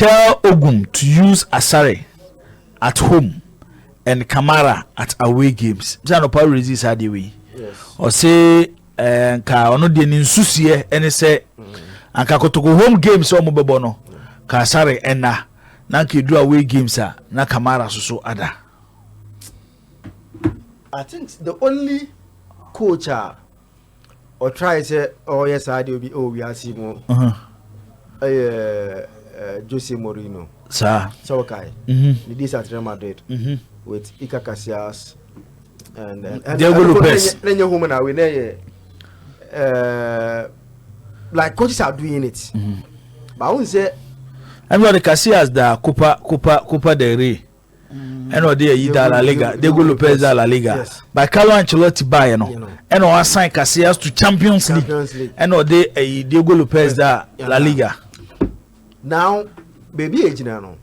tell Ogum to use Asare at home and Kamara at away games. Jano Paul resist that way. Yes. Or say ka ono de nsusie ene se anka Kotoko home games o mo bebo no ka Asare ena na nka do away games a na Kamara so ada. I think the only coach or try say oh yes I do be we are see more Jose Mourinho Sir. so okay this at Real Madrid with Iker Casillas and Diego Lopez like coaches are doing it but I won't say everybody Casillas da Copa del Rey and or dey da La Liga Diego Lopez da La Liga yes. By Carlo Ancelotti buy no and or assign Casillas to Champions League and or dey Diego Lopez da La Liga. Now baby age no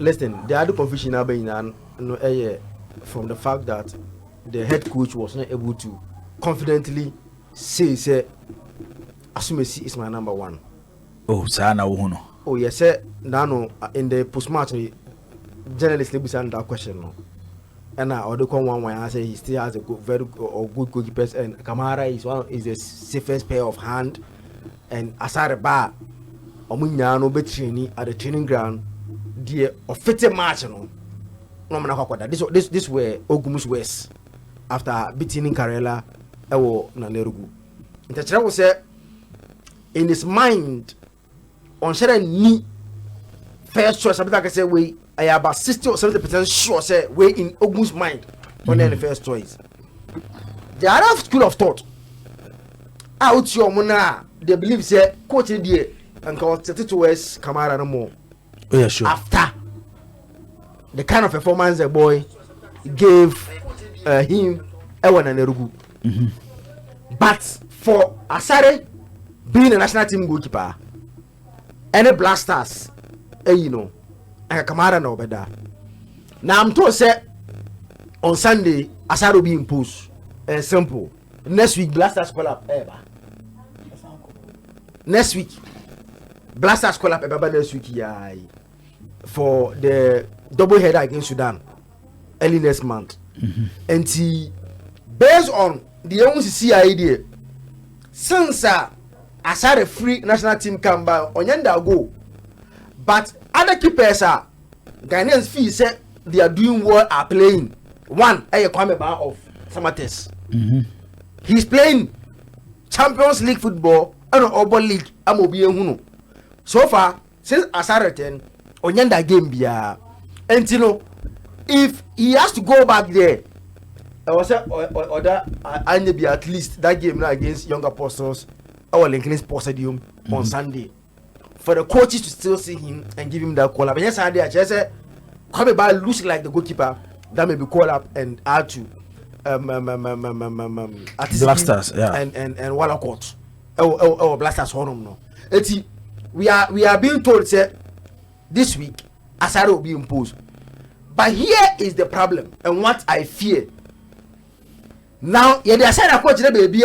listen the other confusion now being from the fact that the head coach was not able to confidently say Asumesi is my number one. Oh sana wo no. Oh yes sir now in the post match journalist will be saying that question no. And now the one I say he still has a very good goalkeeper and Kamara is the safest pair of hand and Asare Ba Omunya no be training at the training ground the official match no mana kwakwada this were Ogum's West after beating Karela ewo na Lerugu Ntachere wo say in his mind on share ni first choice abita ka say we I about 60 or 70% sure say we in Ogum's mind on the first choice the other school of thought out your mona they believe say coach dey and called 32 West Kamara no more. Oh yeah, sure. After the kind of performance the boy gave him Ewan and Erugu. But for Asare being a national team goalkeeper, any blasters, you know, and Kamara no better. Now I'm told say on Sunday Asare will be imposed. Simple. Next week blasters call up next week. Blasters call up a next week for the double header against Sudan early next month. And based on the OCC idea, since Asare free national team come by Onyenda go, but other keepers are Ghanaians feel say they are doing well are playing. One, Kwame Ba of Samates. He's playing Champions League football and Obo League. Amobi so far, since Asare 10, Onyenda game bia. And you know, if he has to go back there, I was say or that be at least that game now against Young Apostles, our Lincoln Sports Stadium on Sunday. For the coaches to still see him and give him that call up. And yes, Sunday I just said, come about looks like the goalkeeper that may be called up and add to Blasters, yeah, and Wallacott. Oh, Blasters Honum no. We are being told say this week Asare will be imposed. But here is the problem and what I fear. Now, yeah, they said coach the baby,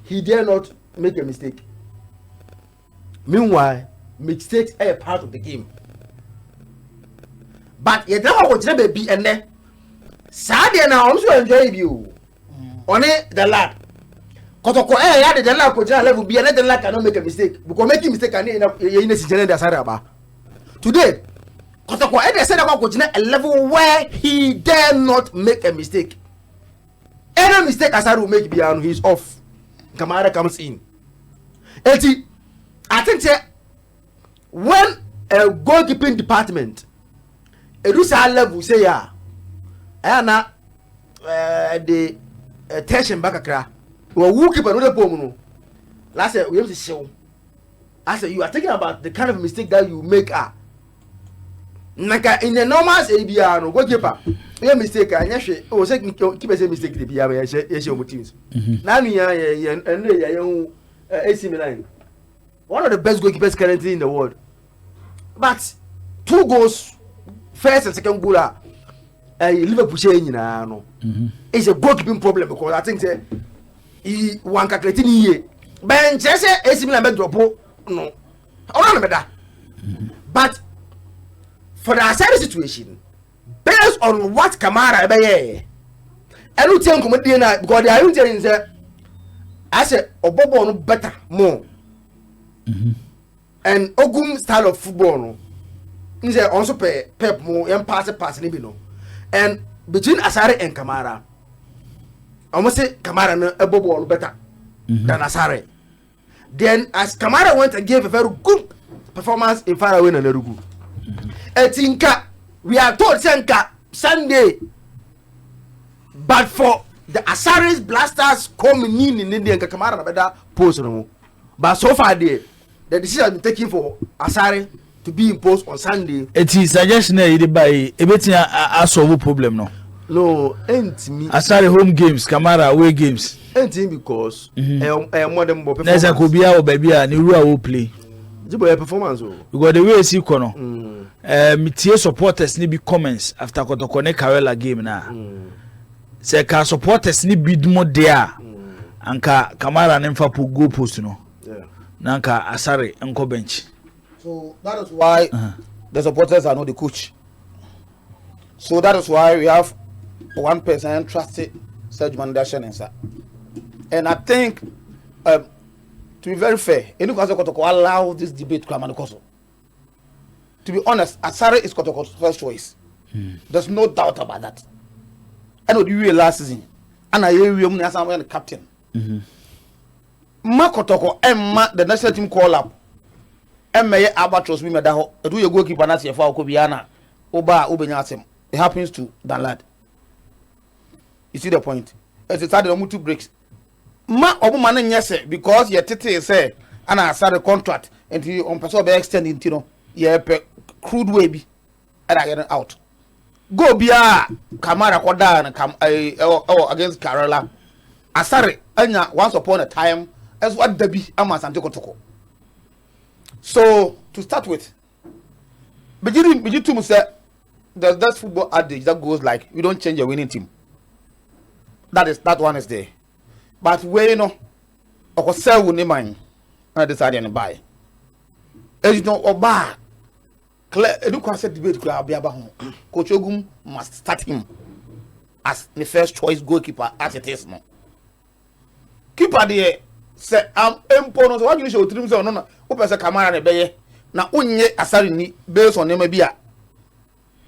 he dare not make a mistake. Meanwhile, mistakes are a part of the game. But yeah, now coach the baby and then Saturday now I'm so enjoy you. Only the lad. Kotoko yeah the lad coach level be and the lad cannot make a mistake because making mistake can in the Asare aba. Today, Kotoko they said about coach a level where he dare not make a mistake. Any mistake Asare will make beyond he's off. Kamara comes in. I think when a goalkeeping department a level say yeah, the tension back akra. Well, who keep another bomb? Last year we have to show. I said you are thinking about the kind of mistake that you make. Naka in the normal ABR no goalkeeper. You mistake and yes, oh say keep a mistake the BR yes your teams. Now me and AC Milan. One of the best goalkeepers currently in the world. But 2 goals, first and second goal are Liverpool saying no. It's a goalkeeping problem because I think he one calculating here. Ben Chese AC Milan drop no. Oh no better. But for the Asante situation, based on what Kamara ebe I don't tell comedy na because they are telling say I say Obobo no better more. And Ogum style of football no. He say also pep more and pass ni bi no. And between Asare and Kamara, almost say Kamara no Obobo no better than Asare. Then as Kamara went and gave a very good performance in Faraway and Erugu. Etinka, we are told Senka Sunday, but for the Asaris blasters coming in India, Kamara better post no. But so far the decision has been taken for Asari to be imposed on Sunday. It is suggestion that by a bit a solve problem no. No, ain't me. Asari home games, Kamara away games. Ain't because more than more performance. Nessa could be our baby and you will play. You boy performance. You got the way see kono. Metie supporters ni be comments after Kotoko ne Karela game na. Say ka supporters ni be more there. Anka Kamara nemfa pu go post no. Nanka Asare enko bench. So that is why the supporters are not the coach. So that is why we have one person trusted Serge Mandashenensa. And I think to be very fair, any Kotoko allow this debate to come and to be honest, Asare is Kotoko's first choice. There's no doubt about that. I know you last season. And I hear you as the captain. Ma Kotoko Emma the national team call up. Emma Albatros we made a do you goalkeeper na for Kobiana Oba Ubenyasim. It happens to that lad. You see the point? As it started on 2 breaks. Ma Obuman yes because your tete say and I started contract until on person be extending you know yeah crude way be and I get out. Go bia Kamara Koda and come against Kerala. Asare anya once upon a time as what Debbie ama Asante Kotoko. So to start with, Biji to say there's that football adage that goes like you don't change your winning team. That one is there. But where you know, I sell with name I decided to buy. As you know, Oba, education debate Coach Ogum must start him as the first choice goalkeeper as it is now. Keeper there say important. What you show trim say no. Open say Kamara ne beye na unye Asari ni based on name bia.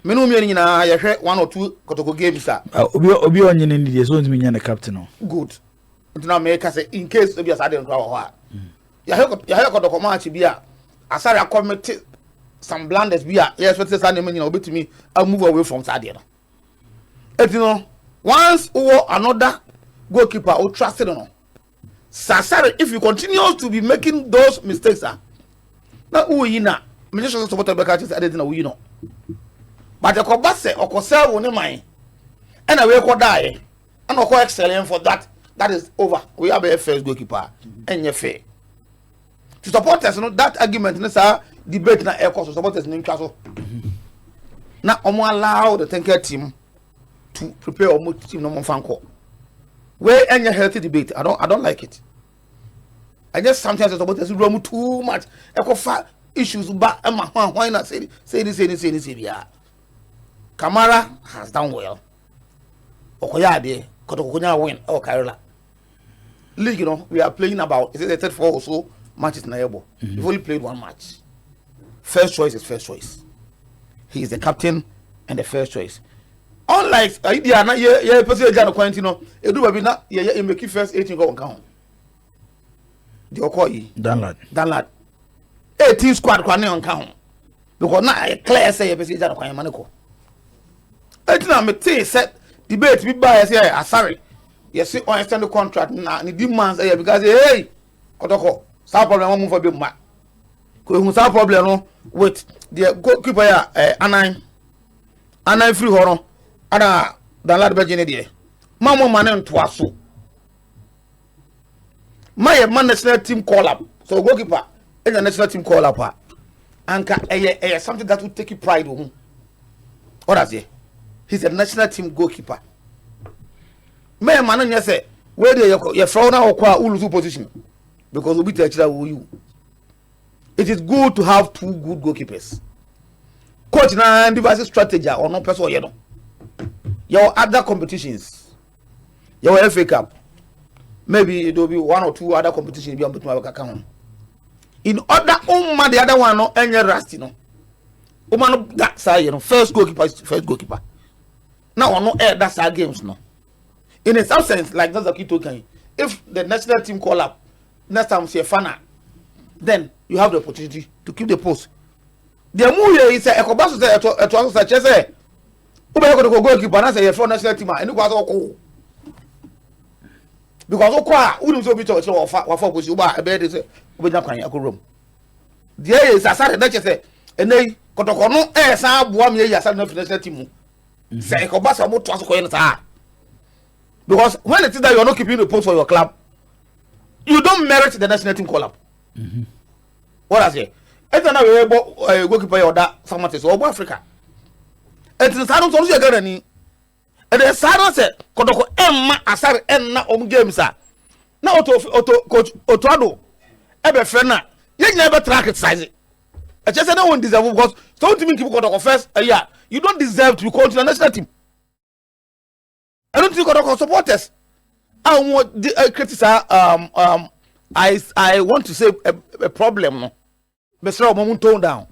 Menu mi nyina ya hwe 1 or 2 Kotoko games a. Obi onye ne ndi so ntimi nya na captain no. Good. Ntina me ka say in case obi Asari nkwa ho a. Ya he Kotoko match bia Asari commit some blunders bia. Yes, what say name nyina obetimi move away from Sadia no. Etino once another goalkeeper who trusted no. Sasari, if you continue to be making those mistakes, now who you na? Me just support the back just added na who you know. But the Kobase or Kosel won't mind. And I will die. And I call excellent for that. That is over. We have a first goalkeeper. And you're fair. To support us, that argument, debate na air course supporters in Castle. Now, I'm allow the tanker team to prepare a team no more fan call. Where any healthy debate, I don't like it. I guess sometimes the supporters room too much. I issues back. Why not say this? Yeah. Kamara has done well. Okoyade, Kotokonya win. Oh, Kerala. League, we are playing about. Is it the third 4 or so matches in Abo? We've only played 1 match. First choice is first choice. He is the captain and the first choice. Unlike idea na ye person Jano Quintino, edu baby na ye make first 18 go on count. The Okoyi. Danlad. 18 squad kwa on count. Because na clear say ye person Jano Quintino maniko. Etina me say set debate be buy say Asari. You see on extend the contract na ni demands because hey Kotoko, some problem move for be ma. Ko hu some problem no with the goalkeeper Anai free horo. Ada Danlad Bejene there. Mama man to aso. My national team call up. So goalkeeper and the national team call up. Anka something that will take you pride on. What does he? He's a national team goalkeeper. My man you say where you throw now or uluzu position because we be the you. it is good to have 2 good goalkeepers. Coach na devise strategy or no person you know. Your other competitions, your FA Cup, maybe there will be 1 or 2 other competitions be on between our account. In other the other one no any rusty no. No that side you know first goalkeeper. Now on no air that side games no. In a some sense like that's a key token. If the national team call up next time see a fan, then you have the opportunity to keep the post. The move is a Ekobaso say who be go goalkeeper na say your national team and go aso because okwa who so be to wa for go si uba e be dey say obeja kwan akorom. There is Asante that say enei Kotoko no san aboa me ya Asante national team say Ekobaso mo to aso ko yen sa. Because when it is that you are not keeping the post for your club, you don't merit the national team call up. What I say? It's not a goalkeeper or that someone says, "Oh, Africa." It's the same solution again. And the same say, "Kotoko Emma Asare Enna games are now auto coach Otoado ebe friend you never track it size. I just say no one deserve because don't even keep Kotoko first a year. You don't deserve to be called to the national team. I don't think Kotoko supporters. I want criticize. I want to say a problem. No, Mr. Omomun tone down.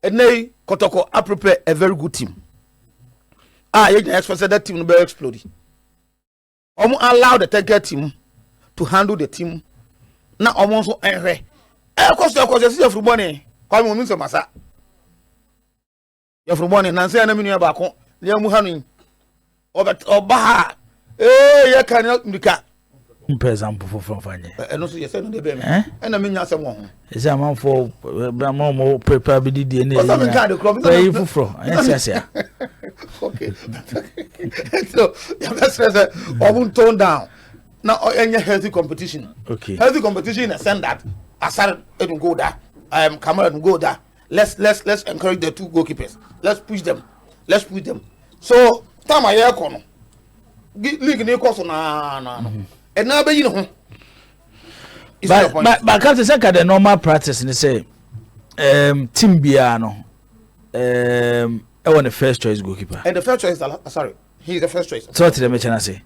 And nay, Kotoko I prepare a very good team. You expect that team to be exploding. Allow the tanker team to handle the team. Now almost so angry. Of course, you see your money. Come on, Mr. Massa. Your money. Nancy and Aminia Bako. They are Muhammad. Or Baha. You cannot make example from Fanya. And also, you said the baby. And I mean, you someone. Is a man for Bramo prepare be DNA. Yes, okay. So, I won't tone down. Now, any healthy competition. Okay. Healthy competition in a sense that Asante don't go there. Kamara don't go there. Let's encourage the 2 goalkeepers. Let's push them. So, time I hear kono. League ne course na. And now be you know. But can't say the normal practice and say team biano I want the first choice goalkeeper. And the first choice sorry, he's the first choice. So what did I mention I say?